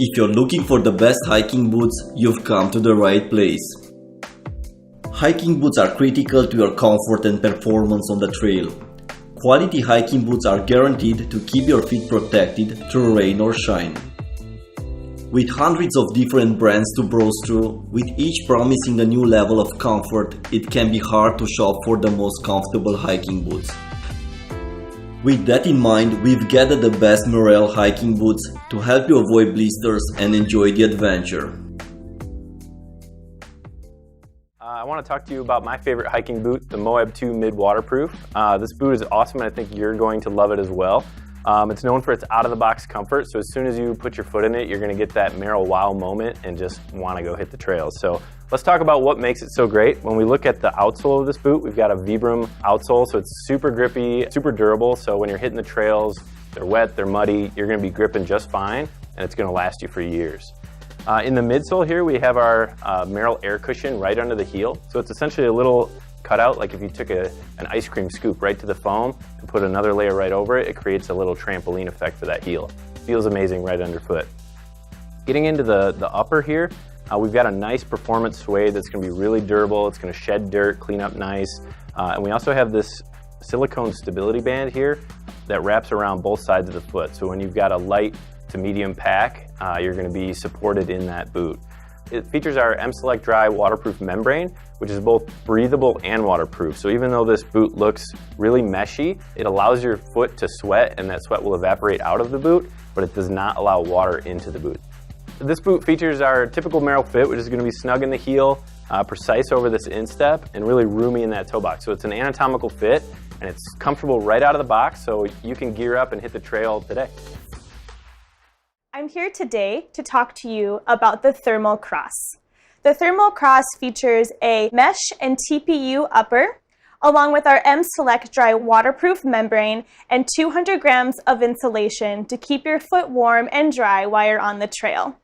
If you're looking for the best hiking boots, you've come to the right place. Hiking boots are critical to your comfort and performance on the trail. Quality hiking boots are guaranteed to keep your feet protected through rain or shine. With hundreds of different brands to browse through, with each promising a new level of comfort, it can be hard to shop for the most comfortable hiking boots. With that in mind, we've gathered the best Merrell hiking boots to help you avoid blisters and enjoy the adventure. I want to talk to you about my favorite hiking boot, the Moab 2 Mid Waterproof. This boot is awesome and I think you're going to love it as well. It's known for its out-of-the-box comfort, so as soon as you put your foot in it, you're going to get that Merrell wow moment and just want to go hit the trails. So let's talk about what makes it so great. When we look at the outsole of this boot, we've got a VIBRAM outsole, so it's super grippy, super durable, so when you're hitting the trails, they're wet, they're muddy, you're going to be gripping just fine, and it's going to last you for years. In the midsole here, we have our Merrell air cushion right under the heel, so it's essentially a little cutout, like if you took an ice cream scoop right to the foam and put another layer right over it, it creates a little trampoline effect for that heel. Feels amazing right underfoot. Getting into the upper here, we've got a nice performance suede that's going to be really durable. It's going to shed dirt, clean up nice. And we also have this silicone stability band here that wraps around both sides of the foot. So when you've got a light to medium pack, you're going to be supported in that boot. It features our M-Select Dry waterproof membrane, which is both breathable and waterproof. So even though this boot looks really meshy, it allows your foot to sweat and that sweat will evaporate out of the boot, but it does not allow water into the boot. This boot features our typical Merrell fit, which is going to be snug in the heel, precise over this instep, and really roomy in that toe box. So it's an anatomical fit and it's comfortable right out of the box, so you can gear up and hit the trail today. I'm here today to talk to you about the Thermo Cross. The Thermo Cross features a mesh and TPU upper, along with our M-Select Dry waterproof membrane and 200 grams of insulation to keep your foot warm and dry while you're on the trail.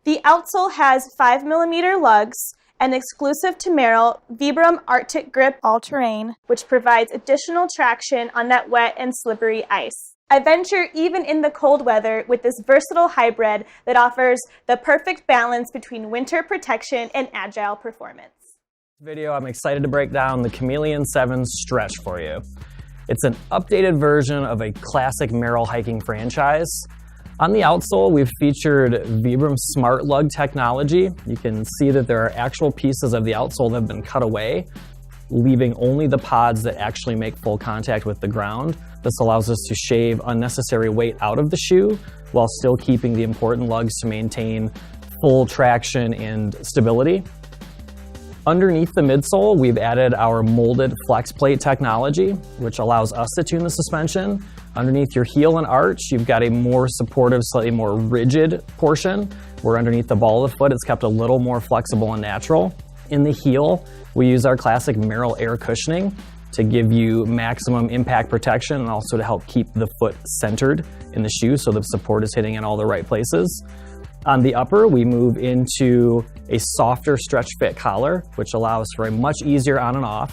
The outsole has 5mm lugs and exclusive to Merrell VIBRAM Arctic Grip All-Terrain, which provides additional traction on that wet and slippery ice. I venture even in the cold weather with this versatile hybrid that offers the perfect balance between winter protection and agile performance. Video, I'm excited to break down the Chameleon 7 Stretch for you. It's an updated version of a classic Merrell hiking franchise. On the outsole, we've featured VIBRAM Smart Lug technology. You can see that there are actual pieces of the outsole that have been cut away, leaving only the pods that actually make full contact with the ground. This allows us to shave unnecessary weight out of the shoe while still keeping the important lugs to maintain full traction and stability. Underneath the midsole, we've added our molded flex plate technology, which allows us to tune the suspension. Underneath your heel and arch, you've got a more supportive, slightly more rigid portion, where underneath the ball of the foot, it's kept a little more flexible and natural. In the heel, we use our classic Merrell air cushioning to give you maximum impact protection and also to help keep the foot centered in the shoe so the support is hitting in all the right places. On the upper, we move into a softer stretch fit collar, which allows for a much easier on and off.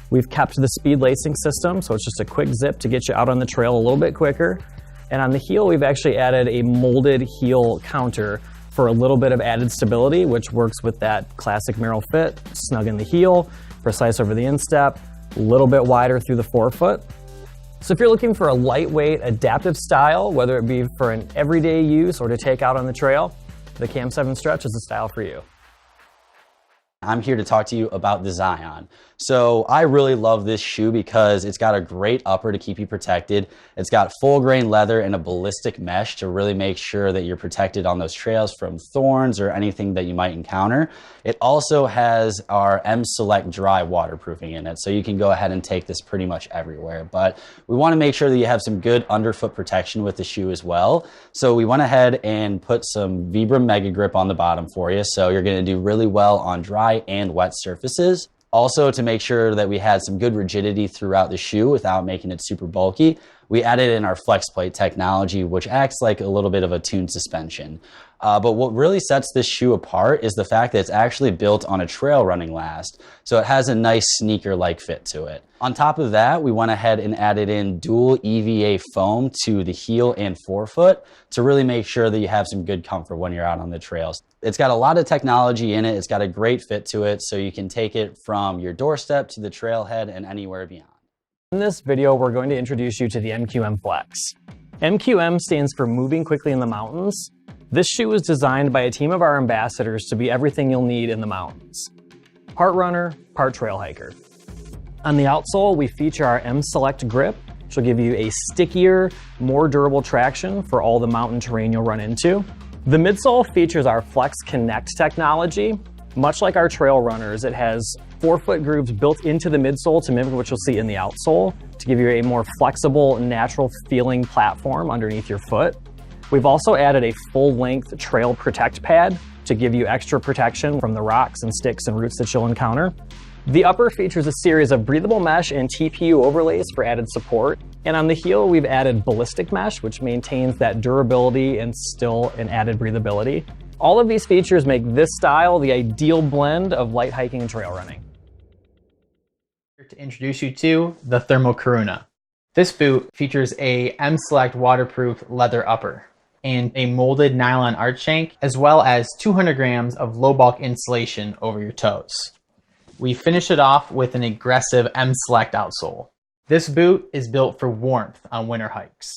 We've kept the speed lacing system, so it's just a quick zip to get you out on the trail a little bit quicker. And on the heel, we've actually added a molded heel counter for a little bit of added stability, which works with that classic Merrell fit, snug in the heel, precise over the instep, a little bit wider through the forefoot. So if you're looking for a lightweight, adaptive style, whether it be for an everyday use or to take out on the trail, the Cam 7 Stretch is the style for you. I'm here to talk to you about the Zion. So I really love this shoe because it's got a great upper to keep you protected. It's got full grain leather and a ballistic mesh to really make sure that you're protected on those trails from thorns or anything that you might encounter. It also has our M-Select Dry waterproofing in it, so you can go ahead and take this pretty much everywhere. But we want to make sure that you have some good underfoot protection with the shoe as well. So we went ahead and put some VIBRAM MEGAGRip on the bottom for you, so you're going to do really well on dry and wet surfaces. Also, to make sure that we had some good rigidity throughout the shoe without making it super bulky, we added in our flex plate technology, which acts like a little bit of a tuned suspension. But what really sets this shoe apart is the fact that it's actually built on a trail running last. So it has a nice sneaker-like fit to it. On top of that, we went ahead and added in dual EVA foam to the heel and forefoot to really make sure that you have some good comfort when you're out on the trails. It's got a lot of technology in it. It's got a great fit to it, so you can take it from your doorstep to the trailhead and anywhere beyond. In this video, we're going to introduce you to the MQM Flex. MQM stands for Moving Quickly in the Mountains. This shoe was designed by a team of our ambassadors to be everything you'll need in the mountains. Part runner, part trail hiker. On the outsole, we feature our M Select grip, which will give you a stickier, more durable traction for all the mountain terrain you'll run into. The midsole features our Flex Connect technology. Much like our trail runners, it has forefoot grooves built into the midsole to mimic what you'll see in the outsole to give you a more flexible, natural feeling platform underneath your foot. We've also added a full-length Trail Protect pad to give you extra protection from the rocks and sticks and roots that you'll encounter. The upper features a series of breathable mesh and TPU overlays for added support. And on the heel, we've added ballistic mesh, which maintains that durability and still an added breathability. All of these features make this style the ideal blend of light hiking and trail running. To introduce you to the Thermo Kiruna. This boot features a M Select waterproof leather upper and a molded nylon arch shank, as well as 200 grams of low bulk insulation over your toes. We finish it off with an aggressive M Select outsole. This boot is built for warmth on winter hikes.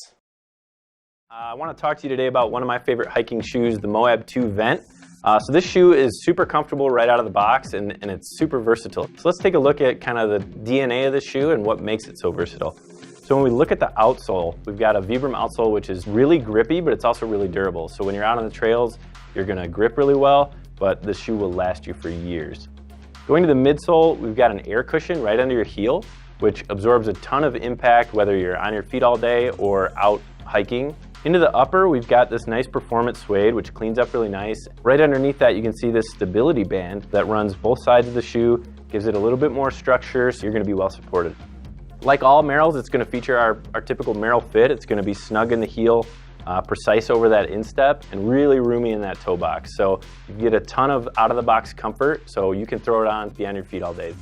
I want to talk to you today about one of my favorite hiking shoes, the Moab 2 Vent. So this shoe is super comfortable right out of the box and it's super versatile. So let's take a look at kind of the DNA of the shoe and what makes it so versatile. So when we look at the outsole, we've got a VIBRAM outsole which is really grippy, but it's also really durable. So when you're out on the trails, you're going to grip really well, but the shoe will last you for years. Going to the midsole, we've got an air cushion right under your heel, which absorbs a ton of impact whether you're on your feet all day or out hiking. Into the upper, we've got this nice performance suede, which cleans up really nice. Right underneath that, you can see this stability band that runs both sides of the shoe, gives it a little bit more structure, so you're gonna be well supported. Like all Merrells, it's gonna feature our typical Merrell fit. It's gonna be snug in the heel, precise over that instep, and really roomy in that toe box. So you get a ton of out-of-the-box comfort, so you can throw it on, be on your feet all day.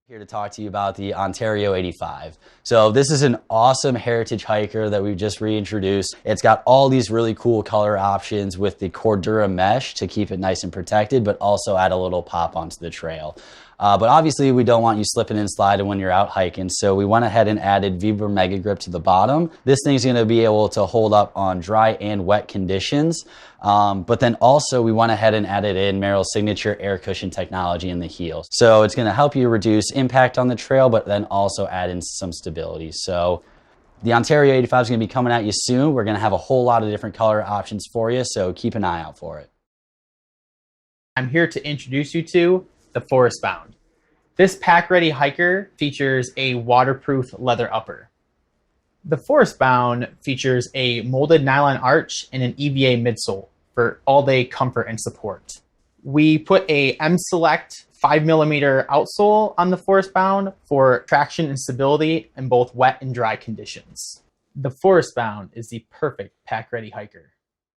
Here to talk to you about the Ontario 85. So this is an awesome heritage hiker that we've just reintroduced. It's got all these really cool color options with the Cordura mesh to keep it nice and protected, but also add a little pop onto the trail. But obviously we don't want you slipping and sliding when you're out hiking, so we went ahead and added VIBRAM MEGAGRIP to the bottom. This thing's going to be able to hold up on dry and wet conditions, but then also we went ahead and added in Merrell's signature air cushion technology in the heel. So it's going to help you reduce impact on the trail, but then also add in some stability. So the Ontario 85 is going to be coming at you soon. We're going to have a whole lot of different color options for you, so keep an eye out for it. I'm here to introduce you to the Forestbound. This pack-ready hiker features a waterproof leather upper. The Forestbound features a molded nylon arch and an EVA midsole for all-day comfort and support. We put a M Select 5mm outsole on the Forestbound for traction and stability in both wet and dry conditions. The Forestbound is the perfect pack-ready hiker.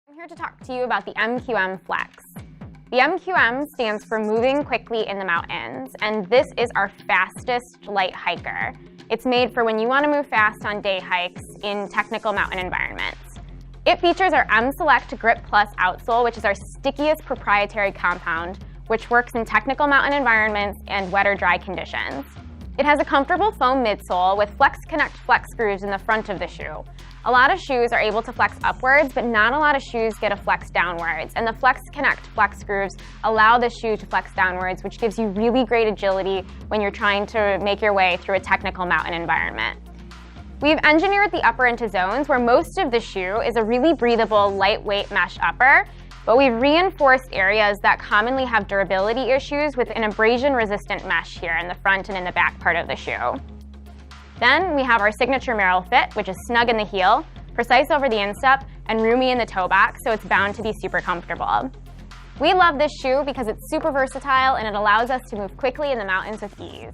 I'm here to talk to you about the MQM Flex. The MQM stands for Moving Quickly in the Mountains, and this is our fastest light hiker. It's made for when you want to move fast on day hikes in technical mountain environments. It features our M Select Grip Plus outsole, which is our stickiest proprietary compound, which works in technical mountain environments and wet or dry conditions. It has a comfortable foam midsole with Flex Connect flex screws in the front of the shoe. A lot of shoes are able to flex upwards, but not a lot of shoes get a flex downwards. And the Flex Connect flex screws allow the shoe to flex downwards, which gives you really great agility when you're trying to make your way through a technical mountain environment. We've engineered the upper into zones where most of the shoe is a really breathable, lightweight mesh upper, but we've reinforced areas that commonly have durability issues with an abrasion-resistant mesh here in the front and in the back part of the shoe. Then we have our signature Merrell fit, which is snug in the heel, precise over the instep, and roomy in the toe box, so it's bound to be super comfortable. We love this shoe because it's super versatile and it allows us to move quickly in the mountains with ease.